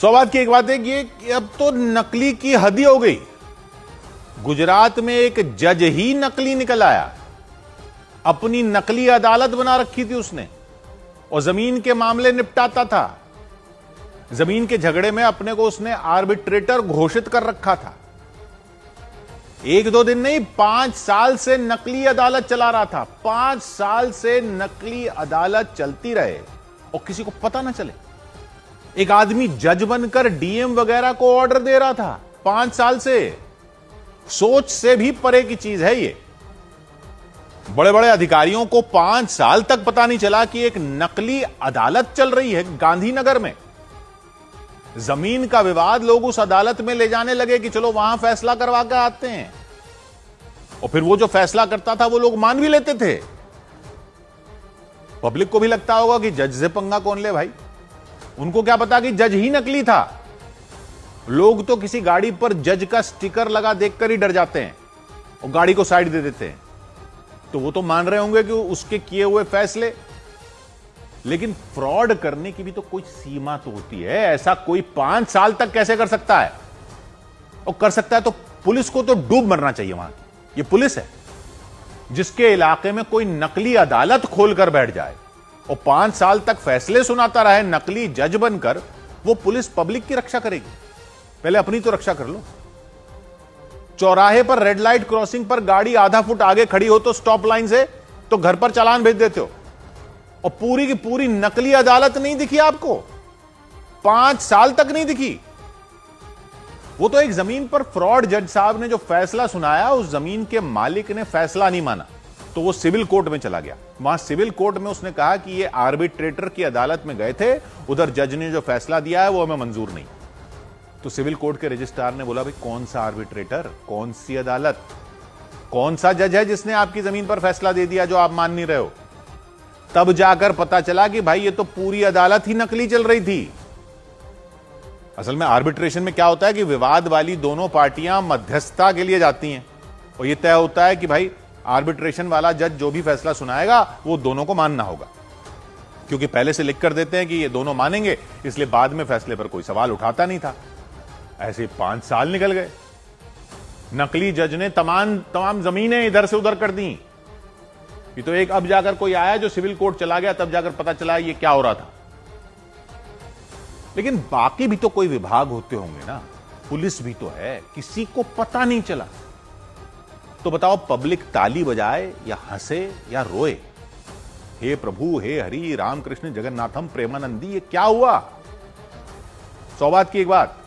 सौभाग्य की एक बात है कि अब तो नकली की हद ही हो गई। गुजरात में एक जज ही नकली निकल आया, अपनी नकली अदालत बना रखी थी उसने, और जमीन के मामले निपटाता था। जमीन के झगड़े में अपने को उसने आर्बिट्रेटर घोषित कर रखा था। एक दो दिन नहीं, 5 साल से नकली अदालत चला रहा था। 5 साल से नकली अदालत चलती रहे और किसी को पता ना चले। एक आदमी जज बनकर डीएम वगैरह को ऑर्डर दे रहा था 5 साल से। सोच से भी परे की चीज है ये। बड़े बड़े अधिकारियों को 5 साल तक पता नहीं चला कि एक नकली अदालत चल रही है गांधीनगर में। जमीन का विवाद लोग उस अदालत में ले जाने लगे कि चलो वहां फैसला करवा कर आते हैं, और फिर वो जो फैसला करता था वो लोग मान भी लेते थे। पब्लिक को भी लगता होगा कि जज से पंगा कौन ले भाई, उनको क्या पता कि जज ही नकली था। लोग तो किसी गाड़ी पर जज का स्टिकर लगा देखकर ही डर जाते हैं और गाड़ी को साइड दे देते हैं। तो वो तो मान रहे होंगे कि उसके किए हुए फैसले, लेकिन फ्रॉड करने की भी तो कोई सीमा तो होती है। ऐसा कोई 5 साल तक कैसे कर सकता है? और कर सकता है तो पुलिस को तो डूब मरना चाहिए वहां की। ये पुलिस है जिसके इलाके में कोई नकली अदालत खोलकर बैठ जाए और 5 साल तक फैसले सुनाता रहे नकली जज बनकर। वो पुलिस पब्लिक की रक्षा करेगी? पहले अपनी तो रक्षा कर लो। चौराहे पर रेड लाइट क्रॉसिंग पर गाड़ी आधा फुट आगे खड़ी हो तो स्टॉप लाइन से, तो घर पर चालान भेज देते हो, और पूरी की पूरी नकली अदालत नहीं दिखी आपको? 5 साल तक नहीं दिखी। वो तो एक जमीन पर फ्रॉड जज साहब ने जो फैसला सुनाया, उस जमीन के मालिक ने फैसला नहीं माना तो वो सिविल कोर्ट में चला गया। वहां सिविल कोर्ट में उसने कहा कि ये आर्बिट्रेटर की अदालत में गए थे, उधर जज ने जो फैसला दिया है वो हमें मंजूर नहीं। तो सिविल कोर्ट के रजिस्ट्रार ने बोला, भाई कौन सा आर्बिट्रेटर, कौन सी अदालत, कौन सा जज है जिसने आपकी जमीन पर फैसला दे दिया जो आप मान नहीं रहे हो? तब जाकर पता चला कि भाई ये तो पूरी अदालत ही नकली चल रही थी। असल में आर्बिट्रेशन में क्या होता है कि विवाद वाली दोनों पार्टियां मध्यस्थता के लिए जाती हैं, और यह तय होता है कि भाई आर्बिट्रेशन वाला जज जो भी फैसला सुनाएगा वो दोनों को मानना होगा, क्योंकि पहले से लिख कर देते हैं कि ये दोनों मानेंगे, इसलिए बाद में फैसले पर कोई सवाल उठाता नहीं था। ऐसे 5 साल निकल गए। नकली जज ने तमाम जमीनें इधर से उधर कर दी। ये तो एक अब जाकर कोई आया जो सिविल कोर्ट चला गया, तब जाकर पता चला ये क्या हो रहा था। लेकिन बाकी भी तो कोई विभाग होते होंगे ना, पुलिस भी तो है, किसी को पता नहीं चला। तो बताओ, पब्लिक ताली बजाए या हंसे या रोए? हे प्रभु, हे हरि, रामकृष्ण जगन्नाथम प्रेमानंदी, ये क्या हुआ? सौभाग्य की एक बात,